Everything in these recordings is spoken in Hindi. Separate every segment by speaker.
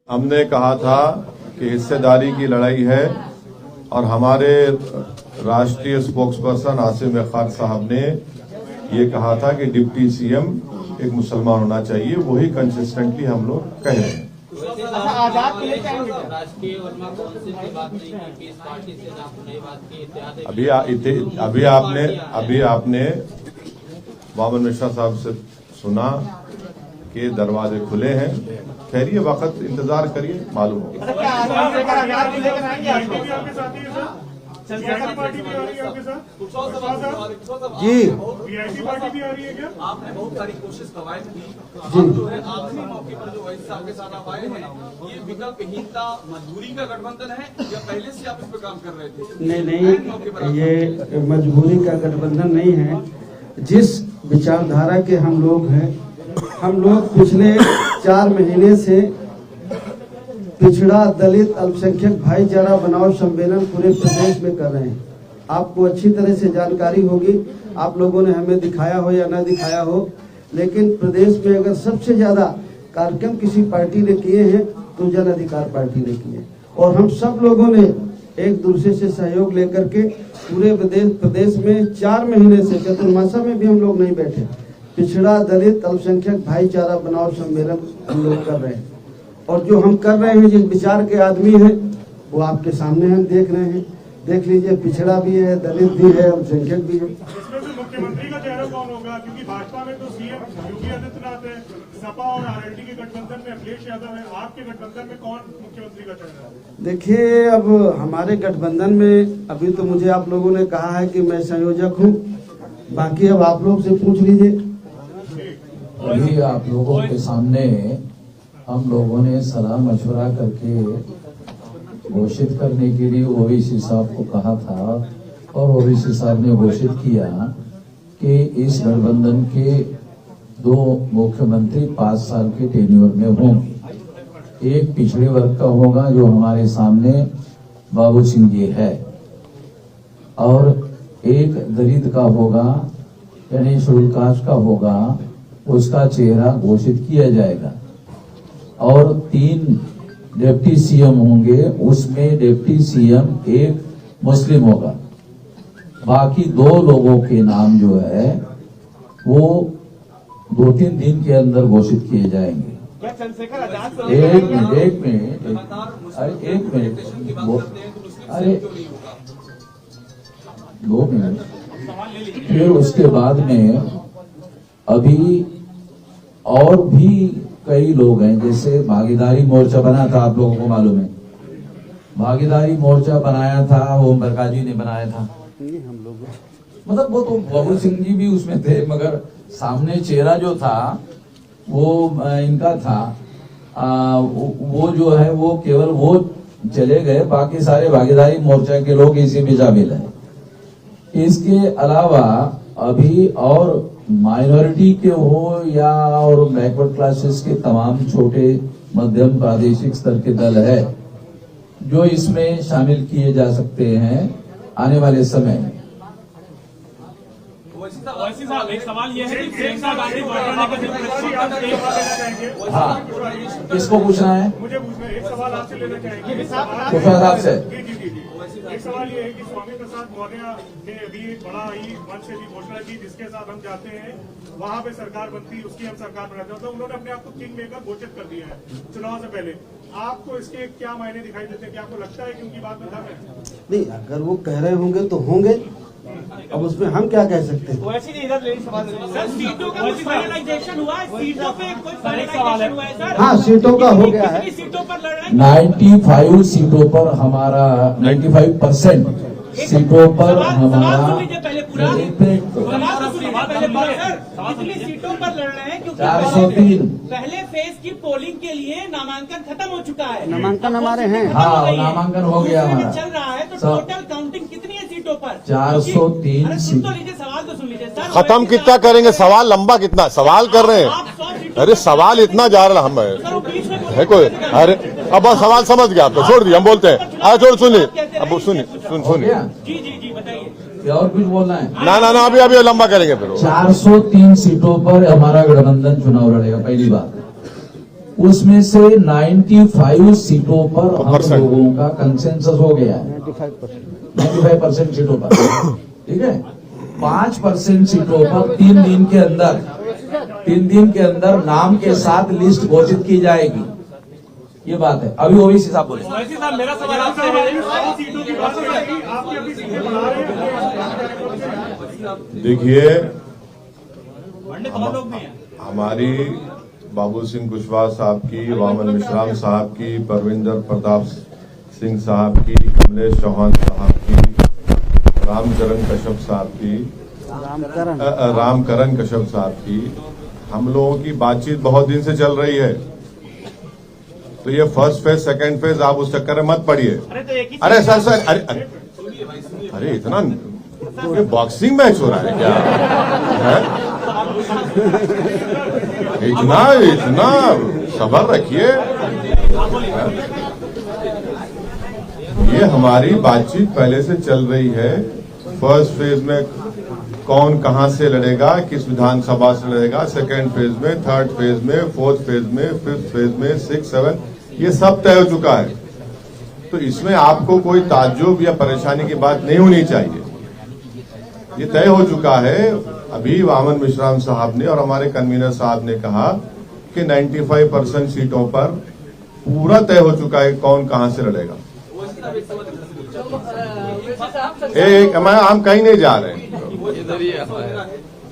Speaker 1: हमने कहा था कि हिस्सेदारी की लड़ाई है और हमारे राष्ट्रीय स्पोक्सपर्सन आसिम खान साहब ने ये कहा था कि डिप्टी सीएम एक मुसलमान होना चाहिए। वही कंसिस्टेंटली हम लोग कह रहे हैं। अभी आपने मोहम्मद मिश्रा साहब से सुना कि दरवाजे खुले हैं। ठहरिए, वक्त इंतजार करिए, मालूम होगा।
Speaker 2: पार्टी भी आ रही है आपके साथ
Speaker 3: जी,
Speaker 2: वीआईपी पार्टी भी आ रही है क्या?
Speaker 4: आपने बहुत सारी कोशिश कवायद की। आप जो है आखिरी मौके पर जो वैसे साहब के साथ आप आए हैं, ये विकल्पहीनता मजबूरी का गठबंधन है या पहले से आप इस पर काम कर रहे थे?
Speaker 3: नहीं, ये मजबूरी का गठबंधन नहीं है। जिस विचारधारा के हम लोग हैं, हम लोग पिछले 4 महीने से पिछड़ा दलित अल्पसंख्यक भाईचारा बनाओ सम्मेलन पूरे प्रदेश में कर रहे हैं। आपको अच्छी तरह से जानकारी होगी, आप लोगों ने हमें दिखाया हो या न दिखाया हो, लेकिन प्रदेश में अगर सबसे ज्यादा कार्यक्रम किसी पार्टी ने किए हैं तो जन अधिकार पार्टी ने किए। और हम सब लोगों ने एक दूसरे से सहयोग लेकर के पूरे प्रदेश में 4 महीने से चतुर्मासा में भी हम लोग नहीं बैठे, पिछड़ा दलित अल्पसंख्यक भाईचारा बनाओ सम्मेलन हम लोग कर रहे हैं। और जो हम कर रहे हैं, जिस विचार के आदमी हैं वो आपके सामने हम देख रहे हैं। देख लीजिए, पिछड़ा भी है, दलित भी है, अल्पसंख्यक भी है।
Speaker 2: इसमें से मुख्यमंत्री का चेहरा कौन होगा? क्योंकि भाजपा में तो सीएम योगी आदित्यनाथ है, सपा और आरएलडी के गठबंधन में अखिलेश यादव है। आपके गठबंधन में कौन मुख्यमंत्री का चेहरा है?
Speaker 3: देखिए, अब हमारे गठबंधन में अभी तो मुझे आप लोगों ने कहा है कि मैं संयोजक हूँ, बाकी अब आप लोग से पूछ लीजिए।
Speaker 5: अभी आप लोगों के सामने हम लोगों ने सलाह मशवरा करके घोषित करने के लिए ओवैसी साहब को कहा था और ओवैसी साहब ने घोषित किया कि इस गठबंधन के 2 मुख्यमंत्री 5 साल के टेन्योर में होंगे। एक पिछड़े वर्ग का होगा जो हमारे सामने बाबू सिंह जी है, और एक दलित का होगा यानी शेड्यूल कास्ट का होगा, उसका चेहरा घोषित किया जाएगा। और 3 डिप्टी सीएम होंगे, उसमें डिप्टी सीएम एक मुस्लिम होगा। बाकी 2 लोगों के नाम जो है वो 2-3 दिन के अंदर घोषित किए जाएंगे। एक मिनट अरे 2 मिनट। फिर उसके बाद में अभी और भी कई लोग हैं, जैसे भागीदारी मोर्चा बना था, आप लोगों को मालूम है। भागीदारी मोर्चा बनाया था, ओम प्रकाश जी ने बनाया था। मतलब वो तो बाबू सिंह जी भी उसमें थे, मगर सामने चेहरा जो था वो इनका था। वो जो है वो केवल वो चले गए, बाकी सारे भागीदारी मोर्चा के लोग इसी में शामिल हैं। इसके अलावा अभी और माइनॉरिटी के हो या और बैकवर्ड क्लासेस के तमाम छोटे मध्यम प्रादेशिक स्तर के दल है जो इसमें शामिल किए जा सकते हैं आने वाले समय में।
Speaker 6: एक सवाल ये है कि प्रियंका गांधी
Speaker 5: हाँ, किसको पूछना है?
Speaker 2: मुझे पूछना है, एक सवाल आपसे लेना चाहेंगे।
Speaker 5: साहब से
Speaker 2: एक सवाल ये है कि स्वामी प्रसाद मौर्य ने अभी एक बड़ा ही मंच से भी घोषणा की जिसके साथ हम जाते हैं वहां पे सरकार बनती, उसकी हम सरकार बनाते हैं। तो उन्होंने अपने आप को किंग मेकर घोषित कर दिया है चुनाव से पहले। आपको इसके क्या मायने दिखाई देते हैं? क्या आपको लगता है कि उनकी बात में दम है?
Speaker 3: नहीं, अगर वो कह रहे होंगे तो होंगे, अब उसमें हम क्या कह सकते हैं?
Speaker 6: सीटों का फाइनलाइजेशन हुआ है, सीटों पे कोई फाइनलाइजेशन हुआ है सर?
Speaker 3: हाँ, सीटों का हो गया है।
Speaker 6: कितनी सीटों पर लड़ रहे हैं?
Speaker 5: 95 सीटों पर हमारा 95% सीटों पर हमारा
Speaker 6: पहले पूरा कितनी सीटों पर लड़ रहे हैं? क्योंकि
Speaker 5: 403
Speaker 6: पहले फेज की पोलिंग के लिए नामांकन खत्म हो चुका है।
Speaker 3: नामांकन हमारे हैं।
Speaker 5: हाँ, नामांकन हो गया हमारा।
Speaker 6: चल रहा है तो टोटल काउंटिंग कितनी है सीटों पर?
Speaker 5: 403
Speaker 6: अरे सुन तो लीजिए, सवाल तो सुन लीजिए सर।
Speaker 1: खत्म कितना करेंगे? सवाल लंबा कितना सवाल कर रहे हैं? अरे सवाल इतना जा रहा हम है कोई? अरे अब सवाल समझ गया, आपको छोड़ दिया, हम बोलते हैं। छोड़ सुनिए, अब सुनिए
Speaker 6: जी जी जी बताइए,
Speaker 5: और कुछ बोलना है?
Speaker 1: ना अभी लंबा करेंगे फिर।
Speaker 5: 403 सीटों पर हमारा गठबंधन चुनाव लड़ेगा, पहली बात। उसमें से 95 सीटों पर हम
Speaker 1: परसेंट।
Speaker 5: लोगों का कंसेंसस हो गया है, 95% सीटों पर, ठीक है। 5% सीटों पर 3 दिन के अंदर नाम के साथ लिस्ट घोषित की जाएगी, ये बात है। अभी ओवैसी साहब बोले।
Speaker 6: ओवैसी साहब, मेरा सवाल आपसे है,
Speaker 2: 100 सीटों की बात करेगी, आपकी अपनी सीटें बढ़ा रहे हैं।
Speaker 1: देखिए,
Speaker 6: पंडित और लोग भी हैं।
Speaker 1: हमारी बाबू सिंह कुशवाहा साहब की, वामन मिश्राम साहब की, परविंदर प्रताप सिंह साहब की, कमलेश चौहान साहब की, रामकरण कश्यप साहब की, रामकरण कश्यप साहब की, हम लोगों की बातचीत बहुत दिन से चल रही है। तो ये फर्स्ट फेज, सेकंड फेज, आप उस चक्कर में मत पड़िए। अरे सर, अरे इतना ये बॉक्सिंग मैच हो रहा है क्या है? इतना सब्र रखिए। ये हमारी बातचीत पहले से चल रही है। फर्स्ट फेज में कौन कहां से लड़ेगा, किस विधानसभा से लड़ेगा, सेकंड फेज में, थर्ड फेज में, फोर्थ फेज में, फिफ्थ फेज में, 6, 7, ये सब तय हो चुका है। तो इसमें आपको कोई ताज्जुब या परेशानी की बात नहीं होनी चाहिए। ये तय हो चुका है। अभी वामन मिश्राम साहब ने और हमारे कन्वीनर साहब ने कहा कि 95% सीटों पर पूरा तय हो चुका है कौन कहां से लड़ेगा। हम कहीं नहीं जा रहे हैं।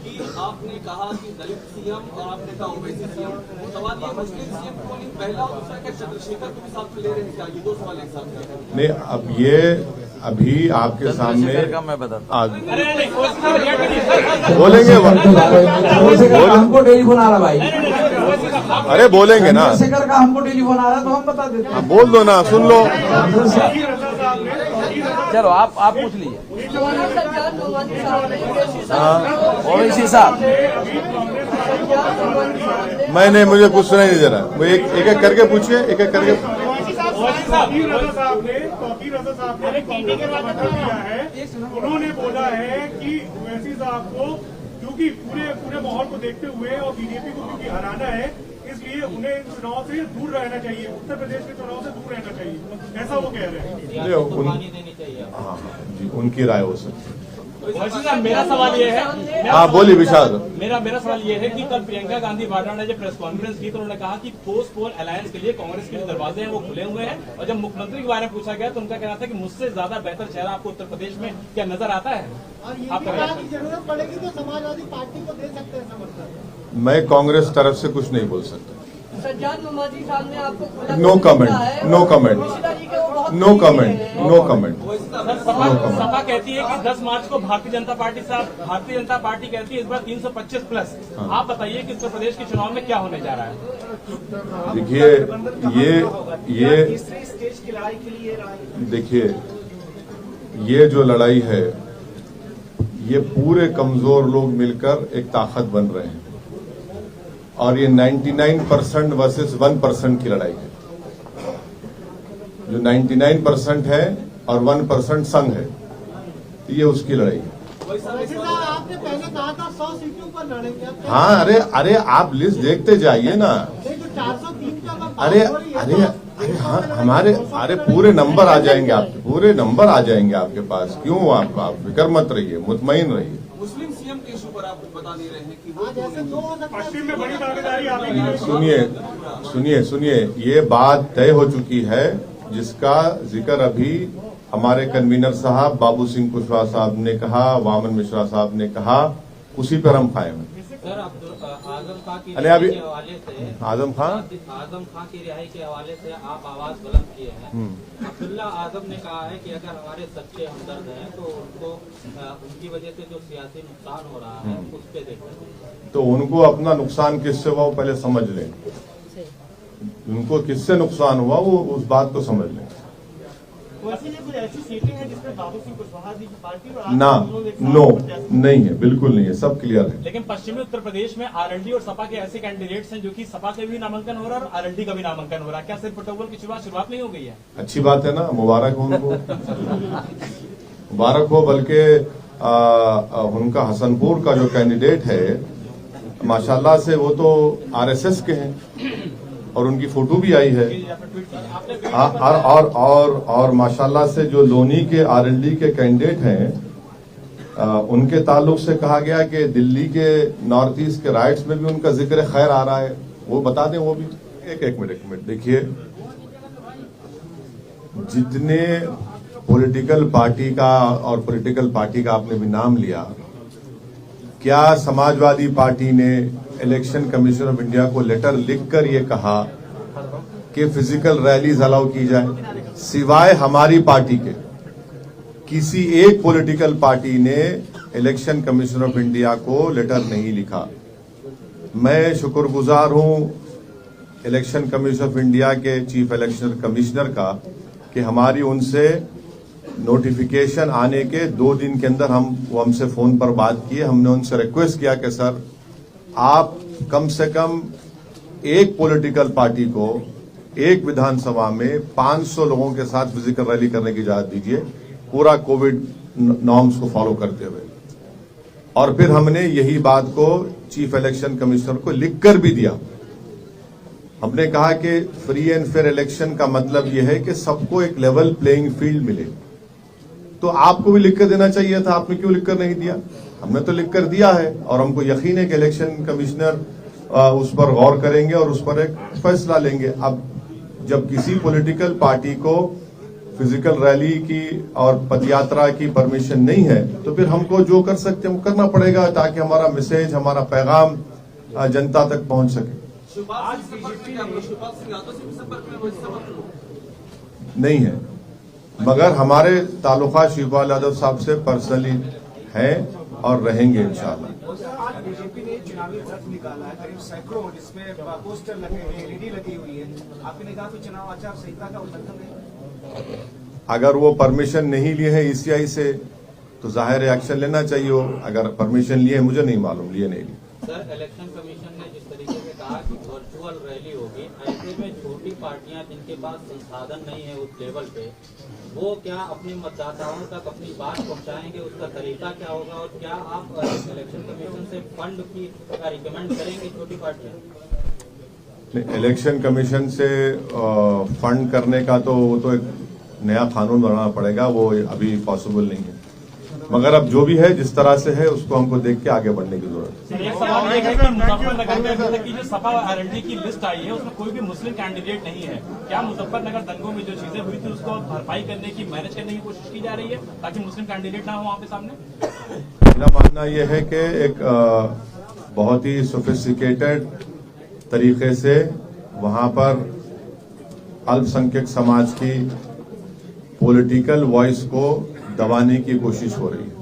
Speaker 4: कि आपने कहा कि दलित सीएम और आपने कहा ओवैसी सीएम, सवाल ये मुस्लिम सीएम को नहीं, पहला और दूसरा क्या चंद्रशेखर को भी साथ में ले रहे हैं क्या? ये 2 सवाल एक साथ हैं।
Speaker 1: नहीं, अब ये अभी आपके सामने बोलेंगे
Speaker 5: हमको टेलीफोन आ रहा भाई,
Speaker 1: अरे बोलेंगे ना,
Speaker 5: चंद्रशेखर का हमको टेलीफोन आ रहा है तो हम बता देते हैं।
Speaker 1: बोल दो ना, सुन लो।
Speaker 7: चलो आप पूछ लीजिए। ओवैसी साहब,
Speaker 1: मैंने मुझे कुछ सुनाई नहीं दे रहा। वो एक एक करके पूछिए, एक एक करके।
Speaker 2: तौकीर रजा साहब ने कांग्रेस का मतलब दिया है। उन्होंने बोला है कि ओवैसी साहब को क्योंकि पूरे माहौल को देखते हुए और बीजेपी को क्योंकि हराना है, इसलिए उन्हें इन चुनाव से दूर रहना चाहिए, उत्तर प्रदेश के चुनाव से दूर रहना चाहिए, ऐसा वो कह रहे हैं।
Speaker 1: हाँ जी, उनकी राय हो सकती है।
Speaker 6: ओवैसी साहब, मेरा सवाल ये है,
Speaker 1: हाँ बोलिए विशाल।
Speaker 6: मेरा सवाल ये है कि कल प्रियंका गांधी वाड्रा ने जब प्रेस कॉन्फ्रेंस की तो उन्होंने कहा कि पोस्ट पोल अलायंस के लिए कांग्रेस के जो दरवाजे हैं वो खुले हुए हैं, और जब मुख्यमंत्री के बारे में पूछा गया तो उनका कहना था कि मुझसे ज्यादा बेहतर चेहरा आपको उत्तर प्रदेश में क्या नजर आता है? आपका
Speaker 8: जरूरत पड़ेगी तो समाजवादी पार्टी को दे सकते हैं समर्थन।
Speaker 1: मैं कांग्रेस तरफ से कुछ नहीं बोल सकता।
Speaker 8: सज्जाद नमाजी साहब ने आपको
Speaker 1: no comment, no comment, no comment, no comment.
Speaker 6: Sapa कहती है कि 10 मार्च को भारतीय जनता पार्टी कहती है इस बार 325 प्लस। आप बताइए कि उत्तर प्रदेश के चुनाव में क्या होने जा रहा है?
Speaker 1: देखिए ये जो लड़ाई है, ये पूरे कमजोर लोग मिलकर एक ताकत बन रहे हैं, और ये 99% वर्सेस 1% की लड़ाई है। जो 99% है और 1% संघ है, तो ये उसकी लड़ाई है।
Speaker 8: आपने पहले कहा था 100 सीटों पर लड़ेंगे।
Speaker 1: हाँ, अरे आप लिस्ट देखते जाइए ना।
Speaker 8: 403 का
Speaker 1: अरे हाँ, हमारे पूरे नंबर आ जाएंगे आपके, पूरे नंबर आ जाएंगे आपके पास। क्यों आप फिक्र मत रहिए, मुतमईन रहिए।
Speaker 4: मुस्लिम सीएम के इशू पर आप बता नहीं रहे हैं कि वो
Speaker 2: पश्चिम में बड़ी दावेदारी आपकी।
Speaker 1: सुनिए, ये बात तय हो चुकी है, जिसका जिक्र अभी हमारे कन्वीनर साहब बाबू सिंह कुशवाहा साहब ने कहा, वामन मिश्रा साहब ने कहा, उसी पर हम कायम हैं।
Speaker 9: सर, आजम खां की
Speaker 1: अरे अभी
Speaker 9: रिहाई के हवाले से
Speaker 1: आजम खां
Speaker 9: की रिहाई के हवाले से आप आवाज बुलंद किए हैं। अब्दुल्ला आजम ने कहा है कि अगर हमारे सच्चे हमदर्द हैं तो उनको उनकी वजह से जो सियासी नुकसान हो रहा है उस पर देखते
Speaker 1: तो उनको अपना नुकसान किससे हुआ वो पहले समझ लें। उनको किससे नुकसान हुआ वो उस बात को समझ लें।
Speaker 2: कुछ ऐसी सीटें हैं जिसमें बाबू सिंह कुशवाहा जी की पार्टी और
Speaker 1: ना, नो, नहीं है, बिल्कुल नहीं है, सब क्लियर है।
Speaker 6: लेकिन पश्चिमी उत्तर प्रदेश में आरएलडी और सपा के ऐसे कैंडिडेट्स हैं जो कि सपा के भी नामांकन हो रहा है और आरएलडी का भी नामांकन हो रहा है। क्या सिर्फ पटोल की शुरुआत नहीं हो गई है?
Speaker 1: अच्छी बात है ना, मुबारक हो उनको। मुबारक हो। बल्कि उनका हसनपुर का जो कैंडिडेट है, माशाल्लाह से वो तो आरएसएस के हैं, और उनकी फोटो भी आई है।
Speaker 6: आपने
Speaker 1: और माशाल्लाह से जो लोनी के आरएलडी के कैंडिडेट हैं उनके ताल्लुक से कहा गया कि दिल्ली के नॉर्थ ईस्ट के राइट्स में भी उनका जिक्र खैर आ रहा है, वो बता दें वो भी। एक मिनट देखिए, जितने पॉलिटिकल पार्टी का और पॉलिटिकल पार्टी का आपने भी नाम लिया, क्या समाजवादी पार्टी ने इलेक्शन कमीशन ऑफ इंडिया को लेटर लिखकर ये कहा कि फिजिकल रैलीज अलाउ की जाए? सिवाय हमारी पार्टी के किसी एक पॉलिटिकल पार्टी ने इलेक्शन कमीशन ऑफ इंडिया को लेटर नहीं लिखा। मैं शुक्रगुजार हूं इलेक्शन कमीशन ऑफ इंडिया के चीफ इलेक्शन कमिश्नर का कि हमारी उनसे नोटिफिकेशन आने के 2 दिन के अंदर वो हमसे फोन पर बात किए। हमने उनसे रिक्वेस्ट किया कि सर आप कम से कम एक पॉलिटिकल पार्टी को एक विधानसभा में 500 लोगों के साथ फिजिकल रैली करने की इजाजत दीजिए, पूरा कोविड नॉर्म्स को फॉलो करते हुए। और फिर हमने यही बात को चीफ इलेक्शन कमिश्नर को लिखकर भी दिया। हमने कहा कि फ्री एंड फेयर इलेक्शन का मतलब यह है कि सबको एक लेवल प्लेइंग फील्ड मिले। तो आपको भी लिखकर देना चाहिए था, आपने क्यों लिखकर नहीं दिया? हमने तो लिखकर दिया है और हमको यकीन है कि इलेक्शन कमिश्नर उस पर गौर करेंगे और उस पर एक फैसला लेंगे। अब जब किसी पॉलिटिकल पार्टी को फिजिकल रैली की और पदयात्रा की परमिशन नहीं है तो फिर हमको जो कर सकते हैं वो करना पड़ेगा ताकि हमारा मैसेज, हमारा पैगाम जनता तक पहुंच सके। नहीं है, मगर हमारे ताल्लुका शिवपाल यादव साहब से पर्सनली हैं और रहेंगे इंशाअल्लाह।
Speaker 8: आज बीजेपी ने चुनावी रथ निकाला है, करीब सैकड़ों, जिसमें पोस्टर लगे हैं, एलईडी लगी हुई है। आपकी निगाह में चुनाव आचार संहिता का उल्लंघन है?
Speaker 1: अगर वो परमिशन नहीं लिए हैं ईसीआई से तो जाहिर एक्शन लेना चाहिए। अगर परमिशन लिए, मुझे नहीं मालूम लिए नहीं लिए।
Speaker 9: सर, इलेक्शन कमीशन ने जिस तरीके से कहा कि वर्चुअल रैली होगी, ऐसे में छोटी पार्टियां जिनके पास संसाधन नहीं है उस लेवल पे, वो क्या अपने मतदाताओं तक अपनी बात पहुंचाएंगे? उसका तरीका क्या होगा? और क्या आप इलेक्शन कमीशन से फंड की रिकमेंड करेंगे छोटी पार्टियां?
Speaker 1: इलेक्शन कमीशन से फंड करने का तो एक नया कानून बनाना पड़ेगा, वो अभी पॉसिबल नहीं है। मगर अब जो भी है जिस तरह से है उसको हमको देख के आगे बढ़ने की जरूरत है।
Speaker 6: एक सवाल ये है कि मुजफ्फरनगर में अभी तक की जो सपा आरएलडी की लिस्ट आई है उसमें कोई भी मुस्लिम कैंडिडेट नहीं है। क्या मुजफ्फरनगर दंगों में जो चीजें हुई थी उसको भरपाई करने की, मैनेज करने की कोशिश की जा रही है ताकि मुस्लिम कैंडिडेट ना हो वहां पे सामने?
Speaker 1: मेरा मानना यह है कि एक बहुत ही सोफिस्टिकेटेड तरीके से वहां पर अल्पसंख्यक समाज की पॉलिटिकल वॉइस को दबाने की कोशिश हो रही है।